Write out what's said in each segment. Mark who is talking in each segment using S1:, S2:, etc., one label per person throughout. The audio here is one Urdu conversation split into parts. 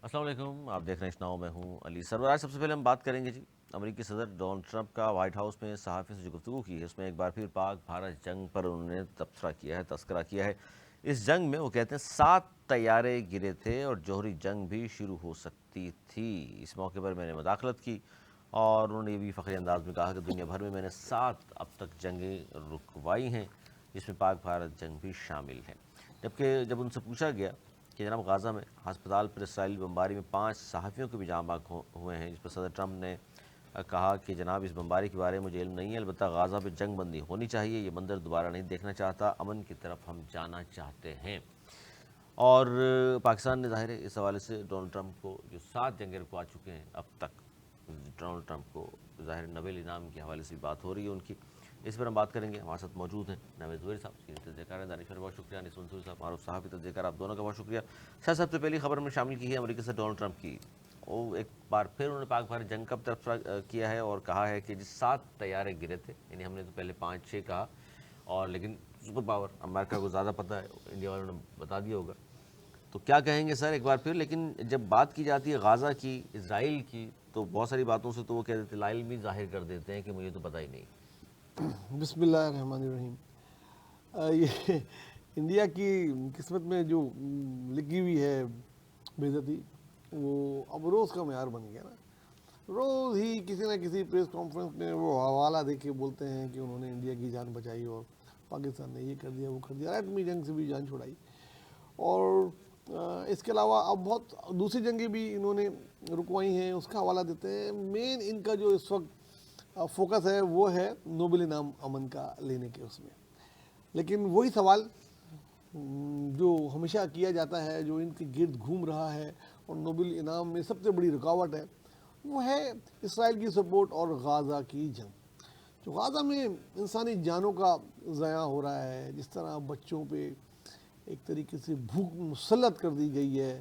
S1: السلام علیکم، آپ دیکھ رہے ہیں اسناؤ، میں ہوں علی سرور۔ آج سب سے پہلے ہم بات کریں گے امریکی صدر ڈونلڈ ٹرمپ کا وائٹ ہاؤس میں صحافیوں سے جو گفتگو کی ہے، اس میں ایک بار پھر پاک بھارت جنگ پر انہوں نے تذکرہ کیا ہے۔ اس جنگ میں وہ کہتے ہیں 7 طیارے گرے تھے اور جوہری جنگ بھی شروع ہو سکتی تھی۔ اس موقع پر میں نے مداخلت کی اور انہوں نے یہ بھی فخری انداز میں کہا کہ دنیا بھر میں نے 7 اب تک جنگیں رکوائی ہیں، جس میں پاک بھارت جنگ بھی شامل ہے۔ جبکہ جب ان سے پوچھا گیا کہ جناب غازہ میں ہسپتال پر اسرائیلی بمباری میں 5 صحافیوں کے بھی جاں بحق ہوئے ہیں، جس پر صدر ٹرمپ نے کہا کہ جناب اس بمباری کے بارے میں مجھے علم نہیں ہے، البتہ غازہ پہ جنگ بندی ہونی چاہیے، یہ منظر دوبارہ نہیں دیکھنا چاہتا، امن کی طرف ہم جانا چاہتے ہیں۔ اور پاکستان نے ظاہر ہے اس حوالے سے ڈونلڈ ٹرمپ کو جو 7 جنگیں رکوا چکے ہیں اب تک، ڈونلڈ ٹرمپ کو ظاہر نوبل انعام کے حوالے سے بات ہو رہی ہے ان کی، اس پر ہم بات کریں گے۔ ہمارے ساتھ موجود ہیں نوید زہیر صاحب، سینئر تجزیہ کار ہیں، دانش بہت شکریہ، انیس منصور صاحب معروف صحافی تجزیہ کار، آپ دونوں کا بہت شکریہ۔ سب سے پہلی خبر ہم نے شامل کی ہے امریکہ سے ڈونلڈ ٹرمپ کی۔ وہ ایک بار پھر انہوں نے پاک بھارت جنگ کا تبصرہ کیا ہے اور کہا ہے کہ جس 7 طیارے گرے تھے، یعنی ہم نے تو پہلے 5-6 کہا، اور لیکن سپر پاور امریکہ کو زیادہ پتہ ہے، انڈیا والوں نے بتا دیا ہوگا، تو کیا کہیں گے سر ایک بار پھر؟ لیکن جب بات کی جاتی ہے غازہ کی، اسرائیل کی، تو بہت ساری باتوں سے تو وہ کہہ دیتے ہیں، لا علمی ظاہر کر دیتے ہیں کہ مجھے تو پتہ ہی نہیں۔
S2: بسم اللہ الرحمن الرحیم۔ یہ انڈیا کی قسمت میں جو لکھی ہوئی ہے بے عزتی، وہ اب روز کا معیار بن گیا نا۔ روز ہی کسی نہ کسی پریس کانفرنس میں وہ حوالہ دے کے بولتے ہیں کہ انہوں نے انڈیا کی جان بچائی اور پاکستان نے یہ کر دیا وہ کر دیا، ایٹمی جنگ سے بھی جان چھڑائی۔ اور اس کے علاوہ اب بہت دوسری جنگیں بھی انہوں نے رکوائی ہیں، اس کا حوالہ دیتے ہیں۔ مین ان کا جو اس وقت فوکس ہے وہ ہے نوبل انعام امن کا لینے کے اس میں۔ لیکن وہی سوال جو ہمیشہ کیا جاتا ہے، جو ان کے گرد گھوم رہا ہے اور نوبل انعام میں سب سے بڑی رکاوٹ ہے، وہ ہے اسرائیل کی سپورٹ اور غازہ کی جنگ۔ جو غازہ میں انسانی جانوں کا ضیاع ہو رہا ہے، جس طرح بچوں پہ ایک طریقے سے بھوک مسلط کر دی گئی ہے،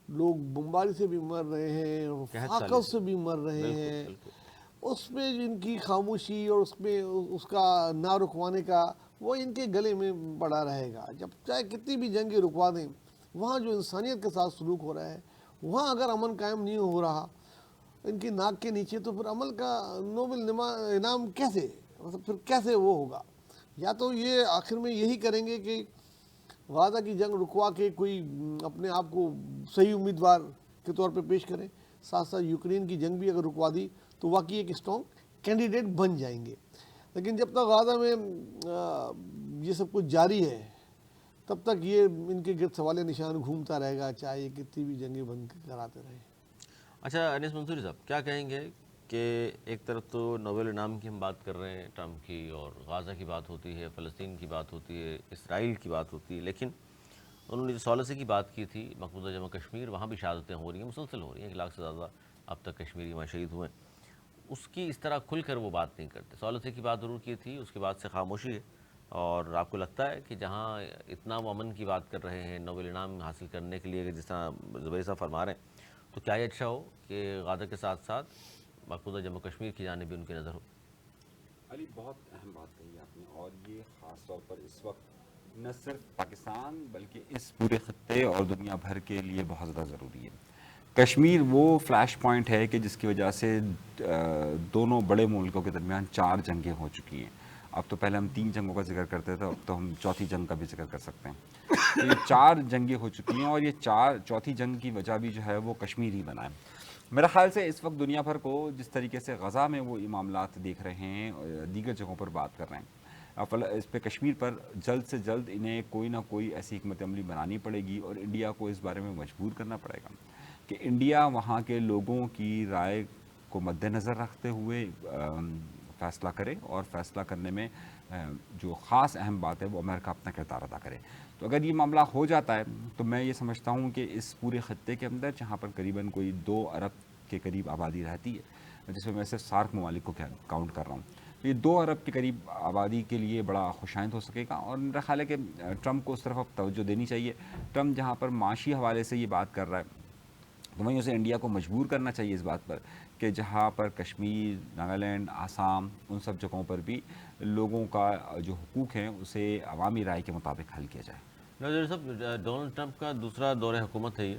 S2: لوگ بمباری سے بھی مر رہے ہیں اور
S1: قحط سالی
S2: فاقہ سے بھی مر رہے
S1: بالکل
S2: ہیں،
S1: بالکل۔
S2: اس میں ان کی خاموشی اور اس میں اس کا نہ رکوانے کا وہ ان کے گلے میں پڑا رہے گا۔ جب چاہے کتنی بھی جنگیں رکوا دیں، وہاں جو انسانیت کے ساتھ سلوک ہو رہا ہے، وہاں اگر امن قائم نہیں ہو رہا ان کی ناک کے نیچے، تو پھر عمل کا نوبل انعام کیسے، مطلب پھر کیسے وہ ہوگا؟ یا تو یہ آخر میں یہی کریں گے کہ غازہ کی جنگ رکوا کے کوئی اپنے آپ کو صحیح امیدوار کے طور پہ پیش کریں، ساتھ ساتھ یوکرین کی جنگ بھی اگر رکوا دی تو واقعی ایک اسٹرانگ کینڈیڈیٹ بن جائیں گے۔ لیکن جب تک غازہ میں یہ سب کچھ جاری ہے، تب تک یہ ان کے گرد سوال نشان گھومتا رہے گا، چاہے یہ کتنی بھی جنگیں بند کراتے رہے۔
S1: اچھا انیس منصوری صاحب، کیا کہیں گے کہ ایک طرف تو نوبل انعام کی ہم بات کر رہے ہیں ٹرمپ کی، اور غازہ کی بات ہوتی ہے، فلسطین کی بات ہوتی ہے، اسرائیل کی بات ہوتی ہے، لیکن انہوں نے جو سالسی کی بات کی تھی، مقبوضہ جموں کشمیر، وہاں بھی شہادتیں ہو رہی ہیں، مسلسل ہو رہی ہیں، 1 لاکھ سے زیادہ اب تک کشمیری وہاں شہید ہوئے ہیں۔ اس کی اس طرح کھل کر وہ بات نہیں کرتے۔ سالسی کی بات ضرور کی تھی، اس کے بعد سے خاموشی ہے۔ اور آپ کو لگتا ہے کہ جہاں اتنا وہ امن کی بات کر رہے ہیں نوبل انعام حاصل کرنے کے لیے، جس طرح زبیر صاحب فرما رہے ہیں، تو کیا یہ اچھا ہو کہ غازہ کے ساتھ ساتھ مقبوضہ جموں کشمیر کی جانب بھی ان کی نظر ہو؟
S3: علی بہت اہم بات کہی آپ نے، اور یہ خاص طور پر اس وقت نہ صرف پاکستان بلکہ اس پورے خطے اور دنیا بھر کے لیے بہت زیادہ ضروری ہے۔ کشمیر وہ فلیش پوائنٹ ہے کہ جس کی وجہ سے دونوں بڑے ملکوں کے درمیان 4 جنگیں ہو چکی ہیں۔ اب تو پہلے ہم 3 جنگوں کا ذکر کرتے تھے، اب تو ہم چوتھی جنگ کا بھی ذکر کر سکتے ہیں۔ تو یہ 4 جنگیں ہو چکی ہیں، اور یہ چوتھی جنگ کی وجہ بھی جو ہے وہ کشمیر ہی بنا ہے۔ میرا خیال سے اس وقت دنیا بھر کو جس طریقے سے غزہ میں وہ معاملات دیکھ رہے ہیں، دیگر جگہوں پر بات کر رہے ہیں، اس پہ کشمیر پر جلد سے جلد انہیں کوئی نہ کوئی ایسی حکمت عملی بنانی پڑے گی، اور انڈیا کو اس بارے میں مجبور کرنا پڑے گا کہ انڈیا وہاں کے لوگوں کی رائے کو مد نظر رکھتے ہوئے فیصلہ کرے، اور فیصلہ کرنے میں جو خاص اہم بات ہے وہ امریکہ اپنا کردار ادا کرے۔ تو اگر یہ معاملہ ہو جاتا ہے تو میں یہ سمجھتا ہوں کہ اس پورے خطے کے اندر، جہاں پر قریباً کوئی 2 ارب کے قریب آبادی رہتی ہے، جس میں صرف سارک ممالک کو کاؤنٹ کر رہا ہوں، تو یہ 2 ارب کے قریب آبادی کے لیے بڑا خوشائند ہو سکے گا۔ اور میرا خیال ہے کہ ٹرمپ کو اس طرف اب توجہ دینی چاہیے۔ ٹرمپ جہاں پر معاشی حوالے سے یہ بات کر رہا ہے، تو وہیں اسے انڈیا کو مجبور کرنا چاہیے اس بات پر کہ جہاں پر کشمیر، ناگالینڈ، آسام، ان سب جگہوں پر بھی لوگوں کا جو حقوق ہیں اسے عوامی رائے کے مطابق حل کیا جائے۔
S1: نوید صاحب، ڈونلڈ ٹرمپ کا دوسرا دور حکومت ہے یہ،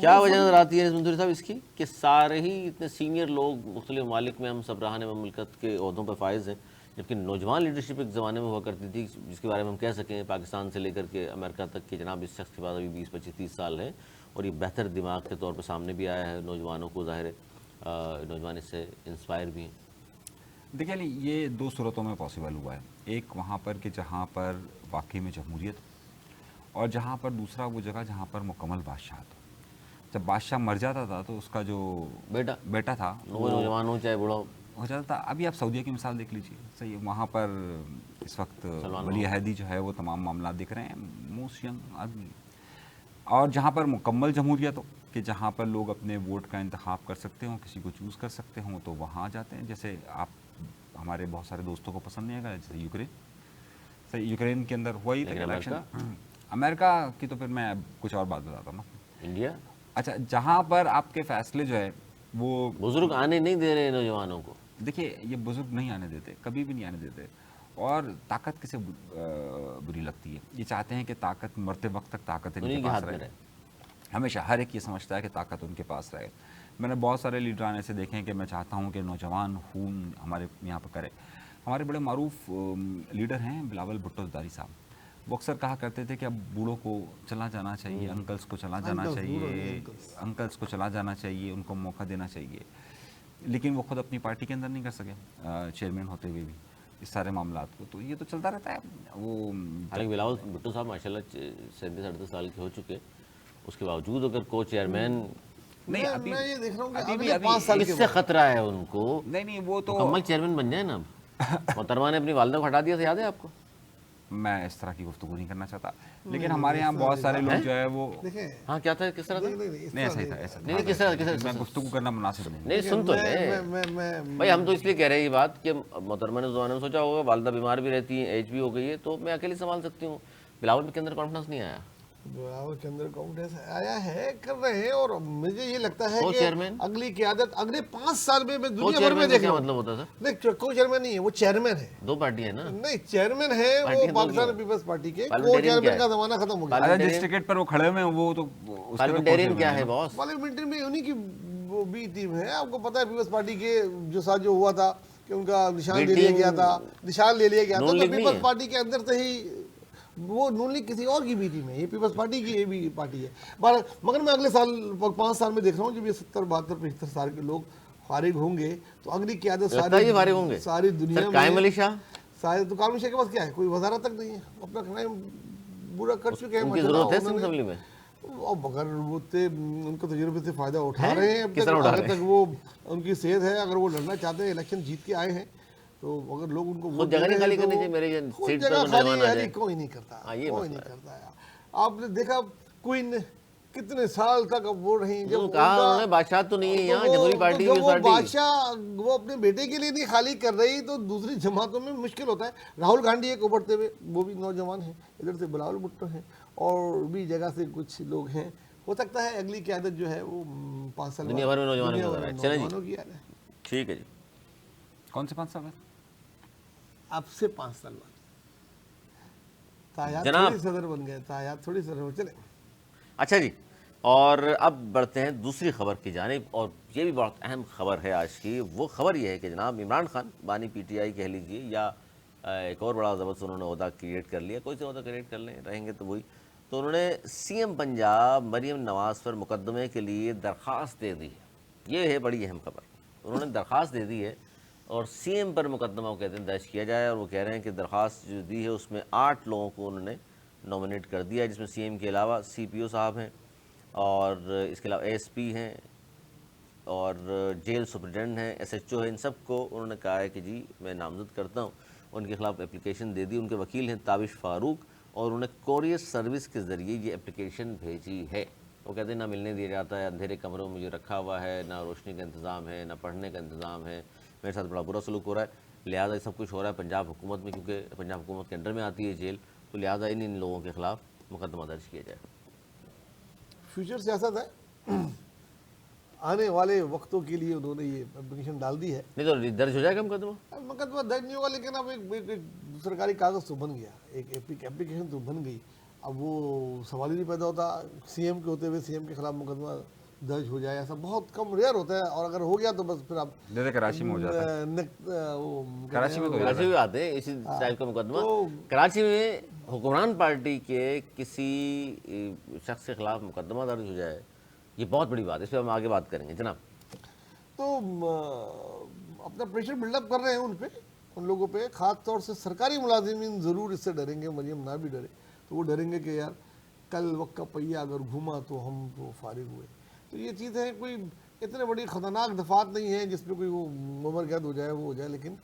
S1: کیا وجہ نظر آتی ہے منظوری صاحب اس کی کہ سارے ہی اتنے سینئر لوگ مختلف ممالک میں ہم سربراہان مملکت کے عہدوں پر فائز ہیں، جبکہ نوجوان لیڈرشپ ایک زمانے میں ہوا کرتی تھی جس کے بارے میں ہم کہہ سکیں پاکستان سے لے کر کے امریکہ تک کہ جناب اس شخص کے بعد ابھی 20 25 30 سال ہے اور یہ بہتر دماغ کے طور پر سامنے بھی آیا ہے نوجوانوں کو، ظاہر ہے نوجوان اس سے انسپائر بھی ہیں۔
S3: دیکھیں یہ دو صورتوں میں پاسبل ہوا ہے، ایک وہاں پر کہ جہاں پر واقعی میں جمہوریت، اور جہاں پر دوسرا وہ جگہ جہاں پر مکمل بادشاہ تھا۔ جب بادشاہ مر جاتا تھا تو اس کا جو بیٹا تھا
S1: وہ نوجوان ہو چاہے بوڑھا
S3: ہو جاتا تھا۔ ابھی آپ سعودیہ کی مثال دیکھ لیجیے، صحیح، وہاں پر اس وقت ولی عہدی جو ہے وہ تمام معاملات دکھ رہے ہیں، موسٹ ینگ آدمی، اور جہاں پر مکمل جمہوریت ہو کہ جہاں پر لوگ اپنے ووٹ کا انتخاب کر سکتے ہوں، کسی کو چوز کر سکتے ہوں، تو وہاں جاتے ہیں۔ جیسے آپ ہمارے بہت سارے دوستوں کو پسند نہیں آئے گا، جیسے یوکرین، صحیح، یوکرین کے اندر ہوا ہی تھا الیکشن۔ امریکہ کی تو پھر میں کچھ اور بات بتاتا ہوں نا۔
S1: انڈیا
S3: اچھا، جہاں پر آپ کے فیصلے جو ہے وہ
S1: بزرگ آنے نہیں دے رہے نوجوانوں کو،
S3: دیکھیے یہ بزرگ نہیں آنے دیتے، کبھی بھی نہیں آنے دیتے، اور طاقت کسے بری لگتی ہے؟ یہ چاہتے ہیں کہ طاقت مرتے وقت تک طاقت ان کے پاس رہے، ہمیشہ ہر ایک یہ سمجھتا ہے کہ طاقت ان کے پاس رہے۔ میں نے بہت سارے لیڈران ایسے دیکھے ہیں کہ میں چاہتا ہوں کہ نوجوان خون ہمارے یہاں پہ کرے۔ ہمارے بڑے معروف لیڈر ہیں بلاول بھٹو زرداری صاحب، وہ اکثر کہا کرتے تھے کہ اب بوڑھوں کو چلا جانا چاہیے، انکلس کو چلا جانا چاہیے، انکلس کو چلا جانا چاہیے، ان کو موقع دینا چاہیے، لیکن وہ خود اپنی پارٹی کے اندر نہیں کر سکے چیئرمین ہوتے ہوئے بھی اس سارے معاملات کو، تو یہ تو چلتا رہتا ہے۔ وہ
S1: حالانکہ بلاول بھٹو صاحب ماشاء اللہ 37 38 سال کے ہو چکے، اس کے باوجود اگر کو چیئرمین
S3: نہیں، ابھی
S2: میں یہ دیکھ رہا ہوں کہ
S3: ابھی
S2: اگلے 5 سال
S1: اس سے خطرہ ہے ان کو،
S3: نہیں وہ تو
S1: مکمل چیئرمین بن جائے نا۔ اب محترمہ نے اپنی والدہ کو ہٹا دیا تھا، یاد ہے آپ کو؟
S3: میں اس طرح کی گفتگو نہیں کرنا چاہتا، لیکن ہمارے یہاں بہت سارے لوگ جو ہے وہ
S2: دیکھیں،
S1: ہاں کیا تھا، کس طرح تھا؟
S3: نہیں ایسا ہی تھا، ایسا
S1: نہیں کس طرح
S3: میں گفتگو کرنا مناسب نہیں۔
S1: نہیں سن تو لیں بھائی، ہم تو اس لیے کہہ رہے ہیں یہ بات کہ محترمہ نے زمانے میں سوچا ہوگا والدہ بیمار بھی رہتی ہیں، ایج بھی ہو گئی ہے، تو میں اکیلے سنبھال سکتی ہوں۔ بلاول کے اندر کانفیڈنس نہیں آیا،
S2: بلاول کے اندر کانفیڈنس آیا ہے، کر رہے ہیں، اور مجھے یہ لگتا ہے کہ
S1: چیئرمین
S2: اگلی قیادت اگلے 5 سال میں دنیا بھر میں
S1: چیئرمین
S2: دیکھ
S1: کیا
S2: رہا ہوں۔
S1: مطلب ہوتا ہے سر؟
S2: نہیں، کو چیئرمین نہیں ہے، وہ چیئرمین ہے،
S1: 2 پارٹی ہے نا،
S2: نہیں چیئرمین ہے وہ پاکستان پیپلز پارٹی کے، کو
S1: پارلیمنٹرین
S2: چیئرمین کا زمانہ ختم ہو گیا۔
S3: اچھا، جس ٹکٹ پر وہ کھڑے ہوئے ہیں وہ تو
S1: پارلیمنٹرین کیا ہے باس؟
S2: پارلیمنٹری میں انہی کی وہ بھی ٹیم ہے، آپ کو پتہ ہے پیپلز پارٹی کے جو ساتھ جو ہوا تھا کہ ان کا نشان لے لیا گیا تھا، تو پیپلز پارٹی کے اندر سے ہی وہ نون لیگ کسی اور کی بھی ٹیم ہے، یہ پیپلز پارٹی کی یہ بھی پارٹی ہے، مگر میں اگلے سال 5 سال میں دیکھ رہا ہوں جب یہ 70 72 75 سال کے لوگ فارغ ہوں گے تو اگلی قیادت ساری دنیا میں
S1: قائم علی شاہ
S2: سارے، تو قائم علی شاہ کے پاس کیا ہے، کوئی وزارت تک نہیں ہے، اپنا کرائم برا کر چکے ہیں،
S1: ان کی ضرورت ہے اسمبلی میں،
S2: اب اگر وہ ان کو تجربے سے فائدہ اٹھا رہے ہیں، اب تک وہ ان کی صحت ہے، اگر وہ لڑنا چاہتے ہیں، الیکشن جیت کے آئے ہیں، تو اگر لوگ ان کو
S1: خود جگہ نہیں خالی کرنی چاہیے، میرے
S2: خود جگہ خالی کوئی نہیں کرتا، کوئی نہیں کرتا ہے۔ آپ نے دیکھا کوئن کتنے سال تک اب وہ رہی، جب
S1: انہوں نے بادشاہ تو نہیں ہے یہاں جمہوری پارٹی کی،
S2: وہ بادشاہ وہ اپنے بیٹے کے لیے نہیں خالی کر رہی تو دوسری جماعتوں میں مشکل ہوتا ہے۔ راہل گاندھی ایک ابھرتے ہوئے، وہ بھی نوجوان ہیں، ادھر سے بلاول بھٹو ہیں، اور بھی جگہ سے کچھ لوگ ہیں، ہو سکتا ہے اگلی قیادت جو ہے وہ 5 سال
S1: دنیا بھر میں نوجوانوں
S2: کی یاد ہے۔
S1: ٹھیک ہے جی،
S3: کون سے 5 سال بعد؟
S2: اب سے 5 سال بعد تایاد تھوڑی صدر بن گئے، تایاد تھوڑی صدر بن چلے۔
S1: اچھا جی، اور اب بڑھتے ہیں دوسری خبر کی جانب، اور یہ بھی بہت اہم خبر ہے آج کی۔ وہ خبر یہ ہے کہ جناب عمران خان، بانی پی ٹی آئی کہہ لیجیے، یا ایک اور بڑا زبردست انہوں نے عہدہ کریٹ کر لیا، کوئی سے عہدہ کریٹ کر لیں، رہیں گے تو وہی، تو انہوں نے سی ایم پنجاب مریم نواز پر مقدمے کے لیے درخواست دے دی ہے۔ یہ ہے بڑی اہم خبر، انہوں نے درخواست دے دی ہے، اور سی ایم پر مقدمہ وہ کہتے ہیں درج کیا جائے، اور وہ کہہ رہے ہیں کہ درخواست جو دی ہے اس میں 8 لوگوں کو انہوں نے نومینیٹ کر دیا ہے، جس میں سی ایم کے علاوہ سی پی او صاحب ہیں، اور اس کے علاوہ اے ایس پی ہیں، اور جیل سپرنٹینڈنٹ ہیں، ایس ایچ او ہیں، ان سب کو انہوں نے کہا ہے کہ جی میں نامزد کرتا ہوں۔ ان کے خلاف اپلیکیشن دے دی، ان کے وکیل ہیں تابش فاروق، اور انہوں نے کوریئر سروس کے ذریعے یہ اپلیکیشن بھیجی ہے۔ وہ کہتے ہیں نہ ملنے دیا جاتا ہے، اندھیرے کمروں میں مجھے رکھا ہوا ہے، نہ روشنی کا انتظام ہے، نہ پڑھنے کا انتظام ہے، میرے ساتھ بڑا برا سلوک ہو رہا ہے، لہٰذا یہ سب کچھ ہو رہا ہے پنجاب حکومت میں، کیونکہ پنجاب حکومت کے انڈر میں آتی ہے جیل، تو لہٰذا ان لوگوں کے خلاف مقدمہ درج کیا جائے۔
S2: فیوچر سیاست ہے، آنے والے وقتوں کے لیے انہوں نے یہ اپلیکیشن ڈال دی ہے۔
S1: نہیں تو درج ہو جائے گا مقدمہ؟
S2: مقدمہ درج نہیں ہوگا، لیکن اب ایک سرکاری کاغذ تو بن گیا، ایک اپلیکیشن تو بن گئی۔ اب وہ سوال ہی نہیں پیدا ہوتا سی ایم کے ہوتے ہوئے سی ایم کے خلاف مقدمہ درج ہو جائے. ایسا بہت کم ریئر ہوتا ہے, اور اگر ہو گیا تو بس پھر آپ
S3: جیسے کراچی میں ہو جاتا ہے. کراچی میں تو
S1: کراچی میں آتے ہیں اسی ٹائپ کا مقدمہ. کراچی میں حکمران پارٹی کے کسی شخص کے خلاف مقدمہ درج ہو جائے یہ بہت بڑی بات ہے, اس پہ ہم آگے بات کریں گے جناب.
S2: تو اپنا پریشر بلڈ اپ کر رہے ہیں ان پہ, ان لوگوں پہ, خاص طور سے سرکاری ملازمین ضرور اس سے ڈریں گے. مریم نہ بھی ڈرے تو وہ ڈریں گے کہ یار کل وقت کا پہیہ اگر گھوما تو ہم تو فارغ ہوئے. تو یہ چیز ہے, کوئی اتنے بڑی خطرناک دفعات نہیں ہے جس پہ کوئی وہ ممرکز ہو جائے, وہ ہو جائے, لیکن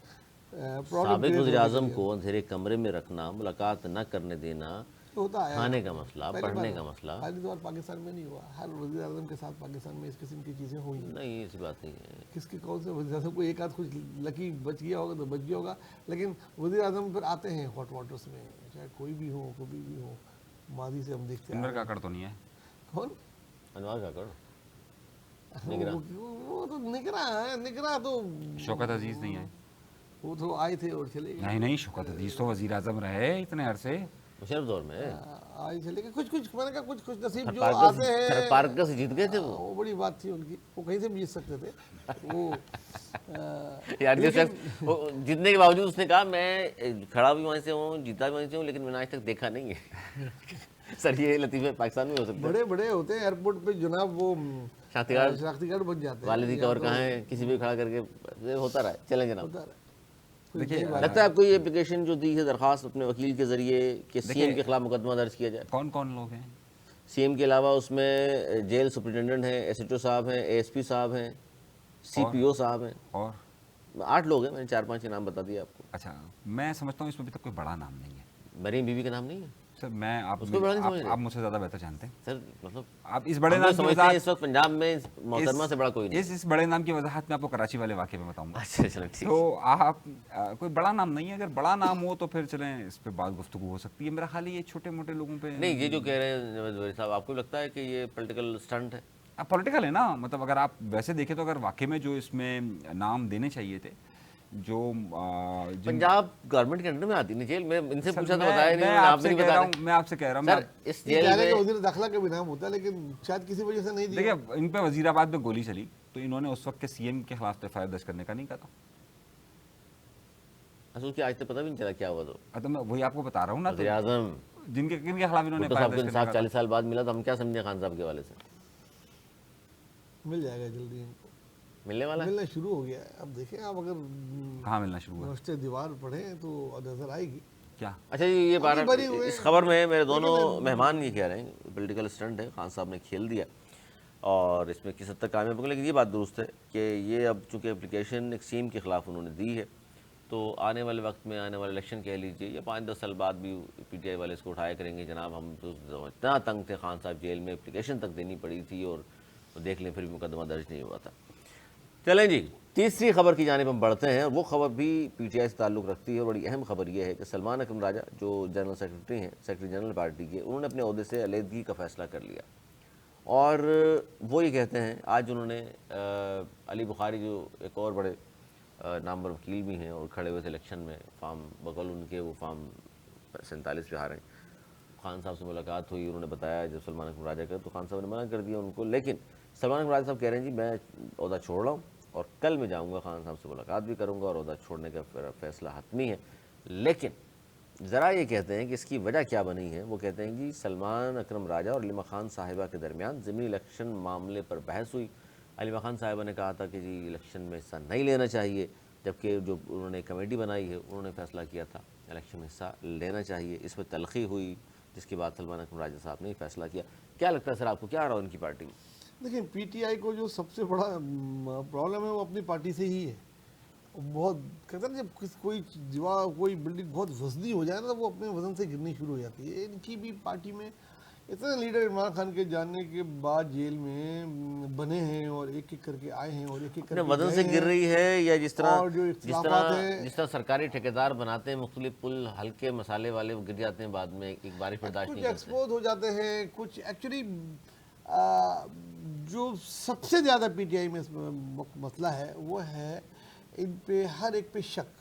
S1: سابق وزیر اعظم کو اندھیرے کمرے میں رکھنا, ملاقات نہ کرنے دینا,
S2: ہوتا ہے
S1: کھانے کا مسئلہ, پڑھنے کا مسئلہ.
S2: پہلی بار پاکستان میں نہیں ہوا, ہر وزیر اعظم کے ساتھ پاکستان میں اس قسم کی چیزیں ہوئی ہیں.
S1: نہیں ایسی بات نہیں ہے.
S2: کس کے کون سے وزیر اعظم کو ایک آدھ کچھ لکی بچ گیا ہوگا تو بچ گیا ہوگا, لیکن وزیر اعظم پھر آتے ہیں ہاٹ واٹرس میں, چاہے کوئی بھی ہو, کبھی بھی ہو. ماضی سے ہم دیکھتے ہیں.
S3: انور کاکڑ تو نہیں ہے.
S2: کون؟
S1: انوار کاکڑ
S2: وہ تو نگراں ہے. نگراں تو
S3: شوکت عزیز نہیں ہے.
S2: وہ تو آئے تھے اور چلے گئے.
S3: نہیں شوکت عزیز تو وزیر اعظم رہے اتنے عرصے.
S1: مشرف دور میں
S2: آئے چلے گئے. کچھ میں نے کہا کچھ نصیب جو آتے ہیں.
S1: پارکر سے جیت گئے تھے
S2: وہ بڑی بات تھی ان کی, وہ کہیں سے بھی جیت سکتے تھے. وہ
S1: یار جو شخص جیتنے کے باوجود اس نے کہا میں کھڑا بھی وہیں سے ہوں, جیتا بھی وہیں سے ہوں, لیکن میں نے آج تک دیکھا نہیں ہے. سر یہ لطیفے پاکستان میں ہو سکتے
S2: بڑے بڑے ہوتے ہیں ایئرپورٹ پہ جناب, وہ شناختی کارڈ بن جاتے ہیں.
S1: والدی کور کہاں ہے, کسی بھی کھڑا کر کے ہوتا رہا ہے. چلیں جناب,
S3: دیکھیے
S1: لگتا ہے آپ کو یہ اپلیکیشن جو دی ہے درخواست اپنے وکیل کے ذریعے کہ سی ایم کے خلاف مقدمہ درج کیا جائے.
S3: کون لوگ ہیں
S1: سی ایم کے علاوہ اس میں جیل سپرنٹینڈنٹ ہیں, ایس ایچ او صاحب ہیں, اے ایس پی صاحب ہیں, سی پی او صاحب ہیں,
S3: اور
S1: 8 لوگ ہیں. میں نے 4-5 کے نام بتا دیا آپ کو.
S3: اچھا میں سمجھتا ہوں اس میں ابھی تک کوئی بڑا نام نہیں ہے.
S1: مریم بی بی کا نام نہیں ہے
S3: سر. میں آپ مجھ سے زیادہ بہتر جانتے ہیں
S1: سر. مطلب
S3: آپ اس بڑے نام کی وضاحت
S1: اس وقت پنجاب میں محترمہ سے بڑا کوئی نہیں.
S3: اس بڑے نام کی وضاحت میں آپ کو کراچی والے واقعے میں بتاؤں گا.
S1: اچھا چلیں ٹھیک.
S3: تو آپ کوئی بڑا نام نہیں ہے. اگر بڑا نام ہو تو پھر چلیں اس پہ بات گفتگو ہو سکتی ہے. میرا خیال ہے یہ چھوٹے موٹے لوگوں پہ
S1: نہیں. یہ جو کہہ رہے ہیں جاوید زوہری صاحب, آپ کو لگتا ہے کہ یہ پولیٹیکل اسٹنٹ ہے؟
S3: پولیٹیکل ہے نا. مطلب اگر آپ ویسے دیکھیں تو اگر واقعی میں جو اس میں نام دینے چاہیے تھے, جو
S1: پنجاب گورنمنٹ کے انڈر میں آتی نہیں جیل. میں ان سے پوچھا تو بتایا نہیں, آپ سے
S3: کہہ رہا ہوں. میں آپ سے کہہ رہا ہوں
S1: سر اس جیل میں
S2: وزیر داخلہ کا بھی نام ہوتا ہے, لیکن شاید کسی وجہ سے نہیں دیا.
S3: دیکھیں ان پہ وزیر آباد میں گولی چلی تو انہوں نے اس وقت کے سی ایم کے خلاف ایف آئی آر درج کرنے کا نہیں کہا تھا.
S1: اصل کی آج تک پتہ بھی نہیں چلا کیا ہوا. تو
S3: میں وہی آپ کو بتا رہا ہوں نا,
S1: وزیر اعظم
S3: جن کے خلاف انہوں نے
S1: بھٹو صاحب کو انصاف 40 سال بعد ملا, تو ہم کیا سمجھیں خان صاحب کے والے سے؟
S2: مل جائے گا جلدی ان کو,
S1: ملنے والا ہے.
S2: ملنا شروع ہو گیا ہے. اب دیکھیں آپ اگر
S3: کہاں ملنا شروع ہوا
S2: نوشتے دیوار پڑھیں تو نظر آئے گی.
S3: کیا
S1: اچھا جی, یہ بارہ اس خبر میں میرے دونوں مہمان یہ کہہ رہے ہیں پولیٹیکل اسٹنٹ ہے, خان صاحب نے کھیل دیا اور اس میں کس حد تک کامیاب ہو گئے. لیکن یہ بات درست ہے کہ یہ اب چونکہ اپلیکیشن ایک سی ایم کے خلاف انہوں نے دی ہے, تو آنے والے وقت میں, آنے والے الیکشن کہہ لیجیے, یا 5-10 سال بعد بھی پی ٹی آئی والے اس کو اٹھایا کریں گے. جناب ہم تو اتنا تنگ تھے, خان صاحب جیل میں اپلیکیشن تک دینی پڑی تھی اور دیکھ لیں پھر بھی مقدمہ درج نہیں ہوا تھا. چلیں جی, تیسری خبر کی جانب ہم بڑھتے ہیں. وہ خبر بھی پی ٹی آئی سے تعلق رکھتی ہے. بڑی اہم خبر یہ ہے کہ سلمان اکرم راجہ جو جنرل سیکرٹری ہیں, سیکرٹری جنرل پارٹی کے, انہوں نے اپنے عہدے سے علیحدگی کا فیصلہ کر لیا. اور وہ یہ کہتے ہیں, آج انہوں نے علی بخاری جو ایک اور بڑے نامور وکیل بھی ہیں اور کھڑے ہوئے تھے الیکشن میں, فارم بغل ان کے وہ فارم 47 پہ ہارے, خان صاحب سے ملاقات ہوئی. انہوں نے بتایا جب سلمان اکرم راجہ کا, تو خان صاحب نے منع کر دیا ان کو. لیکن سلمان اکرم راجہ صاحب کہہ رہے ہیں جی میں عہدہ چھوڑ رہا ہوں اور کل میں جاؤں گا, خان صاحب سے ملاقات بھی کروں گا اور عہدہ چھوڑنے کا فیصلہ حتمی ہے. لیکن ذرا یہ کہتے ہیں کہ اس کی وجہ کیا بنی ہے. وہ کہتے ہیں جی سلمان اکرم راجہ اور علیمہ خان صاحبہ کے درمیان ضمنی الیکشن معاملے پر بحث ہوئی. علیمہ خان صاحبہ نے کہا تھا کہ جی الیکشن میں حصہ نہیں لینا چاہیے, جبکہ جو انہوں نے کمیٹی بنائی ہے انہوں نے فیصلہ کیا تھا الیکشن میں حصہ لینا چاہیے. اس میں تلخی ہوئی, جس کے بعد سلمان اکرم راجہ صاحب نے فیصلہ کیا. کیا لگتا ہے سر آپ کو, کیا رہا ان کی پارٹی میں؟
S2: دیکھیں پی ٹی آئی کو جو سب سے بڑا پرابلم ہے وہ اپنی پارٹی سے ہی ہے. بہت کہتے ہیں جب کوئی بلڈنگ بہت وزنی ہو جائے نا, تو وہ اپنے وزن سے گرنی شروع ہو جاتی ہے. ان کی بھی پارٹی میں اتنے لیڈر عمران خان کے جاننے کے بعد جیل میں بنے ہیں اور ایک ایک کر کے آئے ہیں اور ایک ایک کر کے
S1: وزن سے گر رہی ہے, یا جس طرح سرکاری ٹھیکیدار بناتے ہیں مختلف پل, ہلکے مسالے والے گر جاتے ہیں بعد میں, ایک بارش برداشت نہیں
S2: کرتے, کچھ ایکسپوز ہو جاتے ہیں, کچھ ایکچولی جو سب سے زیادہ پی ٹی آئی میں مسئلہ ہے وہ ہے ان پہ ہر ایک پہ شک,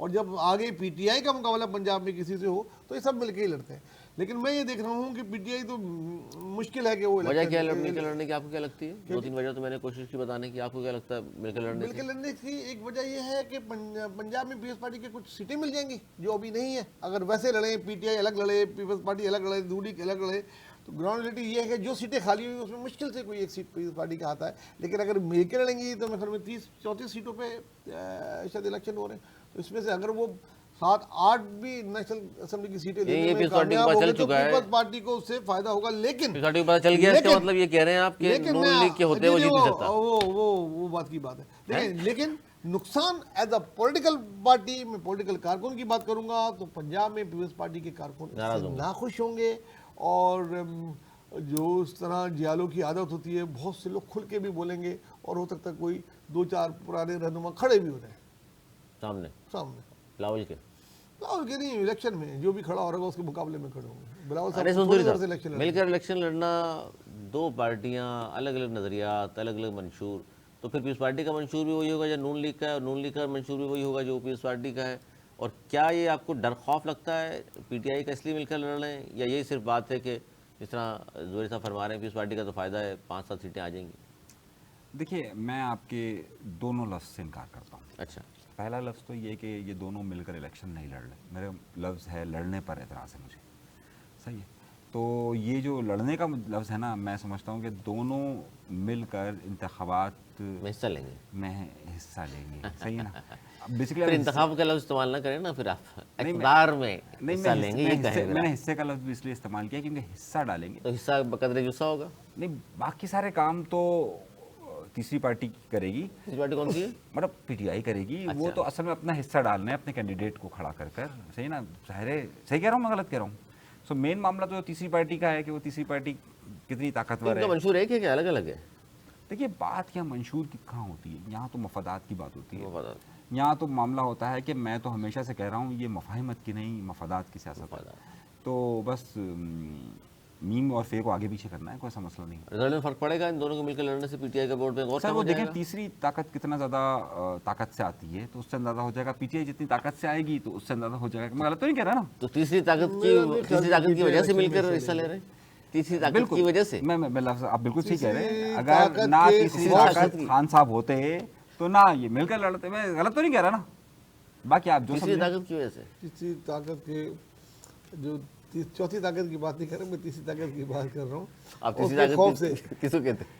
S2: اور جب آگے پی ٹی آئی کا مقابلہ پنجاب میں کسی سے ہو تو یہ سب مل کے ہی لڑتے ہیں. لیکن میں یہ دیکھ رہا ہوں کہ پی ٹی آئی تو مشکل ہے کہ وہ
S1: وجہ کیا ہے مل کے لڑنے کی آپ کو کیا لگتی ہے؟ 2-3 وجہ تو میں نے کوشش کی بتانے کی. آپ کو کیا لگتا ہے مل کے لڑنے
S2: مل کے لڑنے کی ایک وجہ یہ ہے کہ پنجاب میں پیپلز پارٹی کے کچھ سیٹیں مل جائیں گی جو ابھی نہیں ہے. اگر ویسے لڑیں, پی ٹی آئی الگ لڑے, پیپلز پارٹی الگ لڑے, نون لیگ الگ لڑے, تو گراؤنڈ ریئلٹی یہ ہے کہ جو سیٹیں خالی ہوئی اس میں مشکل سے کوئی ایک سیٹ پیپلز پارٹی کا آتا ہے. لیکن اگر مل کے لڑیں گی تو میں خیال میں 34 سیٹوں پہ شاید الیکشن ہو رہے ہیں. تو اس میں سے اگر وہ 7-8 بھی نیشنل اسمبلی کی سیٹیں لینے میں کامیاب ہو گئے تو پیپلز پارٹی کو اس سے فائدہ ہوگا. لیکن
S1: پیپلز پارٹی کو پتہ چل گیا, اس کا مطلب یہ کہہ رہے ہیں آپ کہ نون لیگ کے ہوتے وہ جیت نہیں سکتا.
S2: وہ بات کی بات ہے. لیکن نقصان ایز اے پولیٹیکل پارٹی, میں پولیٹیکل کارکن کی بات کروں گا تو پنجاب میں پیپلز پارٹی کے کارکن ناخوش ہوں گے. اور جو اس طرح جیالوں کی عادت ہوتی ہے, بہت سے لوگ کھل کے بھی بولیں گے اور ہو سکتا ہے کوئی 2-4 پرانے رہنما کھڑے بھی ہو جائیں
S1: سامنے
S2: لاہور کے نہیں, الیکشن میں جو بھی کھڑا ہو رہا ہے اس کے مقابلے میں کھڑے ہوں گے. بلاول
S1: ارے
S2: صاحب
S1: سندری
S2: تھوڑی دیر
S1: صاحب
S2: سے الیکشن
S1: مل کر الیکشن لڑنا, 2 پارٹیاں, الگ الگ نظریات, الگ الگ منشور, تو پھر پیپلز پارٹی کا منشور بھی وہی ہوگا جو نون لیگ کا ہے, اور نون لیگ کا منشور بھی وہی ہوگا جو پیپلز پارٹی کا ہے. اور کیا یہ آپ کو ڈر خوف لگتا ہے پی ٹی آئی کا اس لیے مل کر لڑ رہے ہیں, یا یہی صرف بات ہے کہ جس طرح زہیر صاحب فرما رہے ہیں پیپلز پارٹی کا تو فائدہ ہے, 5-7 سیٹیں آ جائیں گی؟
S3: دیکھیے میں آپ کے دونوں لفظ سے انکار کرتا ہوں.
S1: اچھا,
S3: پہلا لفظ تو یہ کہ یہ دونوں مل کر الیکشن نہیں لڑ رہے. میرے لفظ ہے لڑنے پر اعتراض ہے مجھے. صحیح ہے. تو یہ جو لڑنے کا لفظ ہے نا, میں سمجھتا ہوں کہ دونوں مل کر انتخابات
S1: میں حصہ لیں گے,
S3: میں حصہ لیں گے. صحیح ہے نا. بیسکلی
S1: پھر انتخاب کا لفظ استعمال نہ کریں نا, پھر آپ اقتدار میں حصہ لیں گے یہ کہیں.
S3: میں نے حصے کا لفظ بھی اس لیے استعمال کیا کیونکہ حصہ ڈالیں گے
S1: تو حصہ بقدر جسہ ہوگا.
S3: نہیں, باقی سارے کام تو تیسری پارٹی کرے گی.
S1: تیسری پارٹی کون سی ہے؟
S3: مطلب پی ٹی آئی کرے گی. وہ تو اصل میں اپنا حصہ ڈالنا ہے اپنے کینڈیڈیٹ کو کھڑا کر کر. صحیح نا, صحیح کہہ رہا ہوں میں غلط کہہ رہا ہوں؟ سو مین معاملہ تو تیسری پارٹی کا ہے کہ وہ تیسری پارٹی کتنی طاقتور ہے.
S1: منشور ہے کہ الگ الگ ہے؟
S3: دیکھیے بات کیا منشور کی کہاں ہوتی ہے, یہاں تو مفادات کی بات ہوتی ہے. یہاں تو معاملہ ہوتا ہے کہ میں تو ہمیشہ سے کہہ رہا ہوں یہ مفاہمت کی نہیں, مفادات کی سیاست ہے. تو بس میم اور فے کو آگے پیچھے کرنا ہے, کوئی ایسا مسئلہ نہیں.
S1: رزلٹ میں فرق پڑے گا ان دونوں کو مل کر لڑنے سے پی ٹی آئی کا ووٹ بینک اور
S3: سر وہ دیکھیں تیسری طاقت کتنا زیادہ طاقت سے آتی ہے تو اس سے اندازہ ہو جائے گا. پی ٹی آئی جتنی طاقت سے آئے گی تو اس سے اندازہ ہو جائے گا. میں غلط تو نہیں کہہ رہا نا؟
S1: تو تیسری طاقت کی وجہ سے مل کر حصہ لے رہے ہیں, تیسری طاقت کی وجہ سے.
S3: میں لفظ آپ بالکل صحیح کہہ رہے ہیں. اگر نہ تیسری طاقت خان صاحب ہوتے تو نہ یہ مل کر لڑتے. میں غلط تو نہیں کہہ رہا نا؟ باقی آپ جو
S1: تیسری طاقت کی وجہ سے,
S2: تیسری طاقت کے جو چوتھی طاقت کی بات نہیں کر رہا, میں تیسری طاقت کی بات کر رہا ہوں.
S1: آپ تیسری طاقت کس کو کہتے ہیں؟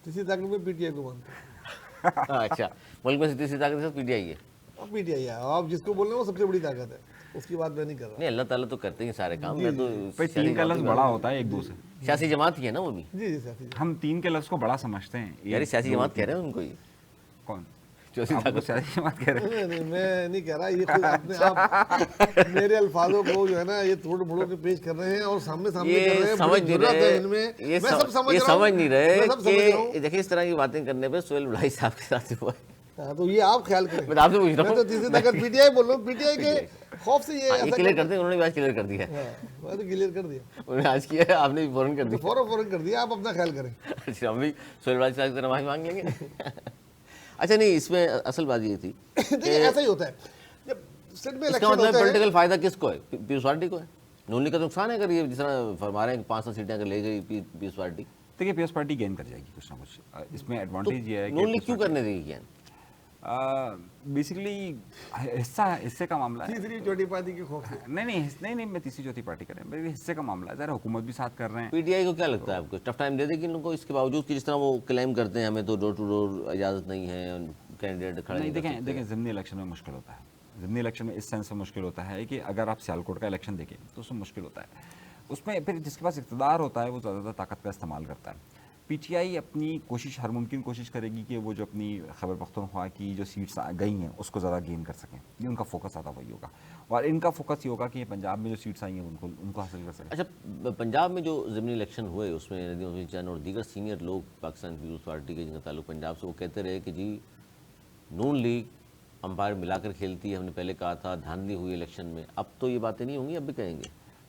S2: تیسری طاقت میں پی ٹی آئی کو مانتے ہیں.
S1: اچھا, ملک میں سے تیسری طاقت کے ساتھ پی ٹی آئی ہے.
S2: پی ٹی آئی ہے, آپ جس کو بول رہے ہیں وہ سب سے بڑی طاقت ہے, اس کی بات میں نہیں کر رہا.
S1: نہیں, اللہ تعالیٰ تو کرتے ہیں سارے کام. میں تو
S3: تین کا لفظ بڑا ہوتا ہے ایک دوسرے.
S1: سیاسی جماعت ہی ہے نا وہ بھی.
S2: جی سیاسی,
S3: ہم 3 کے لفظ کو بڑا سمجھتے ہیں.
S1: یار سیاسی جماعت کہہ رہے ہیں ان کو.
S3: کون
S1: سیاسی
S3: جماعت کہہ رہے
S2: ہیں؟ میں نہیں کہہ رہا, یہ خود اپنے آپ میرے الفاظوں کو جو ہے نا یہ توڑ موڑ کے پیش کر رہے ہیں اور سامنے کر رہے ہیں.
S1: یہ سمجھ نہیں رہے کہ دیکھیں اس طرح کی باتیں کرنے پہ سہیل بڑھائی صاحب کے ساتھ ہوا ہے.
S2: تو یہ آپ خیال کریں.
S1: میں آپ سے پوچھ رہا ہوں.
S2: میں تو تیسری طاقت پی ٹی آئی بول رہا ہوں. پی ٹی آئی کے خوف سے یہ
S1: کلیئر کرتے ہیں, انہوں نے آج کلیئر کر دیا ہے.
S2: میں نے کلیئر کر دیا,
S1: انہوں نے آج کیا ہے, آپ نے بھی فوراً کر دیا.
S2: فوراً کر دیا. آپ اپنا خیال کریں.
S1: اچھا, ہم بھی سہیل بڑھائی صاحب سے معافی مانگ لیں گے. اچھا نہیں, اس میں اصل بات یہ تھی
S2: کہ ایسا ہی ہوتا ہے جب سیٹ میں
S1: الیکشن ہوتا ہے. پولیٹیکل فائدہ کس کو ہے؟ پیپلز پارٹی کو ہے. نون لیگ کا نقصان ہے اگر یہ جس طرح فرما رہے ہیں کہ 500 سیٹیں اگر لے گئی پیپلز پارٹی.
S3: دیکھیے پیپلز پارٹی گین کر جائے گی کچھ نہ کچھ. اس میں ایڈوانٹیج یہ ہے کہ
S1: نون لیگ کیوں کرنے دے گی گین؟
S3: بیسکلی حصے کا معاملہ ہے.
S2: تیسری چوٹی پارٹی کے خوف.
S3: نہیں میں تیسری چوتھی پارٹی کریں, میرے حصے کا معاملہ ہے. ذرا حکومت بھی ساتھ کر رہے ہیں.
S1: پی ٹی آئی کو کیا لگتا ہے آپ کو ٹف ٹائم دے دے گی ان کو, اس کے باوجود کہ جس طرح وہ کلیم کرتے ہیں ہمیں تو ڈور ٹو ڈور اجازت نہیں ہے, کینڈیڈیٹ کھڑے نہیں.
S3: دیکھیں ضمنی الیکشن میں مشکل ہوتا ہے. ضمنی الیکشن میں اس سینس میں مشکل ہوتا ہے کہ اگر آپ سیالکوٹ کا الیکشن دیکھیں تو اس میں مشکل ہوتا ہے. اس میں پھر جس کے پاس اقتدار ہوتا ہے وہ زیادہ طاقت کا استعمال کرتا ہے. پی ٹی آئی اپنی کوشش ہر ممکن کوشش کرے گی کہ وہ جو اپنی خیبر پختونخوا کی جو سیٹس گئی ہیں اس کو زیادہ گین کر سکیں. یہ ان کا فوکس آتا وہی ہوگا, اور ان کا فوکس یہ ہوگا کہ پنجاب میں جو سیٹس آئی ہیں ان کو حاصل کر سکیں.
S1: اچھا, پنجاب میں جو ضمنی الیکشن ہوئے اس میں ندیم حسین چند اور دیگر سینئر لوگ پاکستان پیپلز پارٹی کے جن کا تعلق پنجاب سے, وہ کہتے رہے کہ جی نون لیگ امپائر ملا کر کھیلتی ہے. ہم نے پہلے کہا تھا دھاندلی ہوئی الیکشن میں. اب تو یہ باتیں نہیں ہوں گی, اب بھی کہیں گے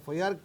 S2: FIR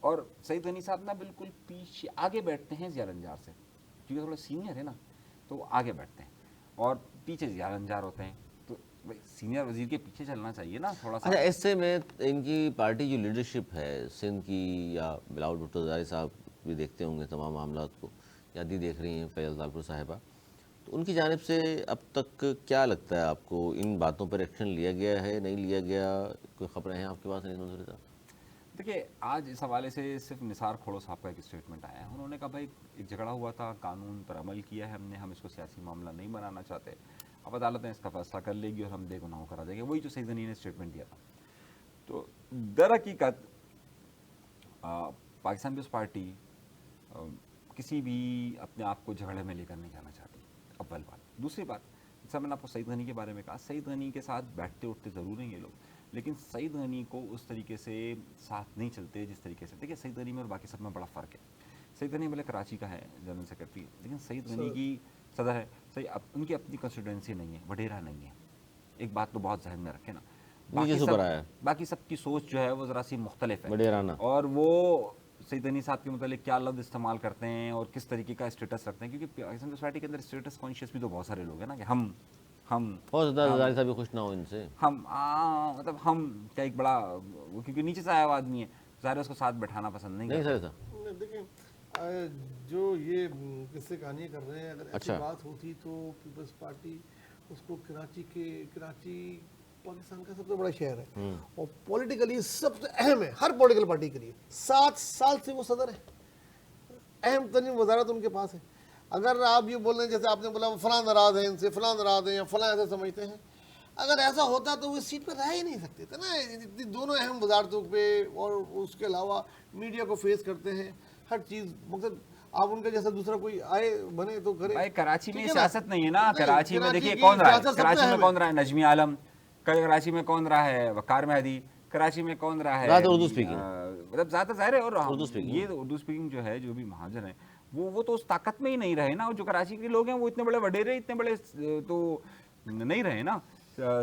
S3: اور سعید غنی صاحب نا بالکل پیچھے آگے بیٹھتے ہیں ضیاء الانجار سے، کیونکہ تھوڑا سینئر ہے نا تو وہ آگے بیٹھتے ہیں اور پیچھے ضیاء الانجار ہوتے ہیں. تو سینئر وزیر کے پیچھے چلنا چاہیے نا تھوڑا سا.
S1: اچھا، ایسے میں ان کی پارٹی جو لیڈرشپ ہے سندھ کی، یا بلاول بھٹو زرداری صاحب بھی دیکھتے ہوں گے تمام معاملات کو، یا دی دیکھ رہی ہیں فیض لالپور صاحبہ، تو ان کی جانب سے اب تک کیا لگتا ہے آپ کو، ان باتوں پر ایکشن لیا گیا ہے نہیں لیا گیا؟ کوئی خبریں ہیں آپ کے پاس؟ نہیں منظور صاحب
S3: دیکھیے آج اس حوالے سے صرف نثار کھوڑو صاحب کا ایک اسٹیٹمنٹ آیا ہے. انہوں نے کہا بھائی ایک جھگڑا ہوا تھا، قانون پر عمل کیا ہے ہم اس کو سیاسی معاملہ نہیں بنانا چاہتے، اب عدالت نے اس کا فیصلہ کر لے گی اور ہم بے گناہوں کرا دیں گے. وہی جو سعید غنی نے اسٹیٹمنٹ دیا تھا. تو در حقیقت پاکستان پیپلز پارٹی کسی بھی اپنے آپ کو جھگڑے میں لے کر نہیں جانا چاہتی، اول بات. دوسری بات، جیسا میں نے آپ کو سعید غنی کے بارے میں کہا، سعید غنی کے ساتھ بیٹھتے اٹھتے ضرور ہیں یہ لوگ، لیکن سعید غنی کو اس طریقے سے ساتھ نہیں چلتے جس طریقے سے. دیکھیے سعید غنی میں اور باقی سب میں بڑا فرق ہے. سعید غنی بھلے کراچی کا ہے جنرل سیکرٹری، لیکن سعید غنی کی صدر ہے. ان کی اپنی کنسٹیٹوئنسی نہیں ہے، وڈیرا نہیں ہے. ایک بات تو بہت ذہن میں رکھے نا. باقی سب کی سوچ جو ہے وہ ذرا سی مختلف ہے،
S1: وڈیرانہ،
S3: اور وہ سعید غنی صاحب کے متعلق کیا لفظ استعمال کرتے ہیں اور کس طریقے کا اسٹیٹس رکھتے ہیں، کیونکہ پاکستان سوسائٹی کے اندر اسٹیٹس کانشیس بھی تو بہت سارے لوگ ہیں نا، کہ ہم
S1: بہت زیادہ زرداری صاحب بھی خوش نہ ہو ان سے،
S3: مطلب ہم کیا ایک بڑا، کیونکہ نیچے سے آیا ہوا آدمی ہے، ظاہر ہے اس کو ساتھ بیٹھانا پسند نہیں کرتا.
S1: سر
S2: دیکھیں جو یہ قصے کہانیاں کر رہے ہیں، اگر ایسی بات ہوتی تو پیپلز پارٹی اس کو کراچی پاکستان کا سب سے بڑا شہر ہے اور پولیٹیکلی سب سے اہم ہے ہر پولیٹیکل پارٹی کے لیے. 7 سال سے وہ صدر ہے، اہم ترین وزارت ان کے پاس ہے. اگر آپ یہ بول رہے ہیں جیسے آپ نے بولا فلاں ناراض ہیں ان سے، فلاں ناراض ہیں یا فلاں ایسے سمجھتے ہیں، اگر ایسا ہوتا تو وہ اس سیٹ پہ رہ ہی نہیں سکتے تھے نا. اتنی دونوں اہم وزارتوں پہ، اور اس کے علاوہ میڈیا کو فیس کرتے ہیں، ہر چیز. مقصد آپ ان کا جیسا دوسرا کوئی آئے بنے تو کرے.
S3: بھائی کراچی میں سیاست نہیں ہے نا. کراچی میں دیکھیے کون رہا ہے، کراچی میں کون رہا ہے نجمی عالم، کراچی میں کون رہا ہے وقار مہدی، کراچی میں کون رہا ہے
S1: اردو اسپیکنگ،
S3: مطلب زیادہ ظاہر ہے. اور یہ اردو اسپیکنگ جو ہے، جو بھی مہاجر ہیں وہ تو اس طاقت میں ہی نہیں رہے نا. اور جو کراچی کے لوگ ہیں وہ اتنے بڑے وڈیرے، اتنے بڑے تو نہیں رہے نا،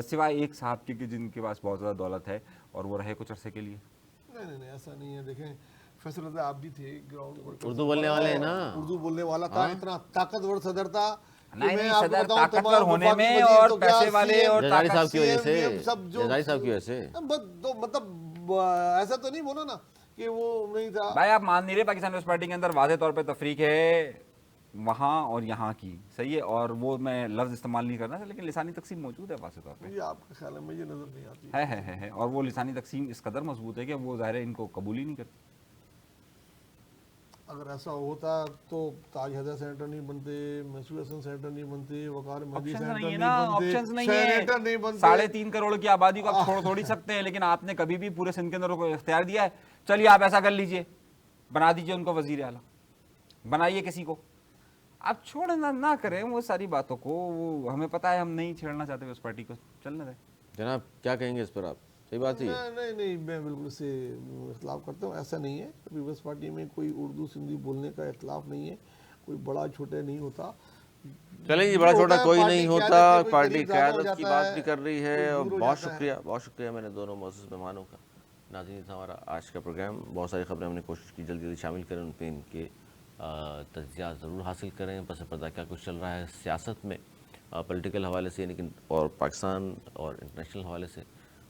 S3: سوائے ایک صاحب کے جن کے پاس بہت زیادہ دولت ہے اور وہ رہے کچھ عرصے کے لیے.
S2: نہیں ایسا نہیں ہے. دیکھیں فیصل رضا آپ بھی تھے گراؤنڈ ورکر،
S1: اردو بولنے والے ہیں نا،
S2: اردو بولنے والا تھا، اتنا طاقتور صدر تھا.
S3: نہیں صدر طاقتور ہونے میں اور پیسے والے اور
S1: زرداری صاحب کی وجہ سے،
S2: زرداری صاحب کی وجہ سے مطلب ایسا تو نہیں بولا نا کہ وہ نہیں تھا.
S3: بھائی آپ مان نہیں رہے، پاکستان پیپلز پارٹی کے اندر واضح طور پہ تفریق ہے وہاں اور یہاں کی، صحیح ہے، اور وہ میں لفظ استعمال نہیں کرنا، لیکن لسانی تقسیم موجود ہے واضح طور پہ.
S2: یہ آپ کا خیال ہے، مجھے نظر نہیں آتی
S3: ہے. اور وہ لسانی تقسیم اس قدر مضبوط ہے کہ وہ ظاہر ہے ان کو قبول ہی نہیں کرتی.
S2: اگر ایسا ہوتا تو تاج حیدر سینیٹر نہیں بنتے، مسعود حسن سینیٹر نہیں بنتے، وقار مہدی سینیٹر نہیں بنتے، سینیٹر نہیں بنتے.
S3: 3.5 کروڑ کی آبادی کو آپ چھوڑ تھوڑی سکتے ہیں، لیکن آپ نے کبھی بھی پورے سندھ کے اندر کو اختیار دیا ہے؟ چلیے آپ ایسا کر لیجئے، بنا دیجئے ان کو وزیر اعلیٰ، بنائیے کسی کو. آپ چھوڑنا نہ کریں وہ ساری باتوں کو، وہ ہمیں پتہ ہے ہم نہیں چھیڑنا چاہتے اس پارٹی کو، چلنے دیں.
S1: جناب کیا کہیں گے اس پر آپ؟ صحیح بات ہی ہے.
S2: نہیں میں بالکل اس سے اختلاف کرتا ہوں. ایسا نہیں ہے، پیپلز پارٹی میں کوئی اردو سندھی بولنے کا اختلاف نہیں ہے، کوئی بڑا چھوٹے نہیں ہوتا.
S1: چلیں جی، بڑا چھوٹا کوئی نہیں ہوتا، پارٹی قیادت کی بات بھی کر رہی ہے. اور بہت شکریہ میں نے دونوں معزز مہمانوں کا. ناظرین تھا ہمارا آج کا پروگرام. بہت ساری خبریں ہم نے کوشش کی جلدی شامل کریں، ان پہ ان کے تجزیات ضرور حاصل کریں. پس پردہ کیا کچھ چل رہا ہے سیاست میں، پولیٹیکل حوالے سے، لیکن اور پاکستان اور انٹرنیشنل حوالے سے،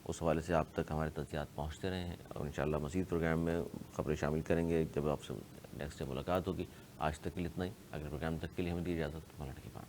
S1: اس حوالے سے آپ تک ہمارے تجزیات پہنچتے رہے ہیں. اور انشاءاللہ مزید پروگرام میں خبریں شامل کریں گے جب آپ سے نیکسٹ ڈے ملاقات ہوگی. آج تک کے لیے اتنا ہی. اگلے پروگرام تک کے لیے ہمیں دی اجازت. مولانا کی بات.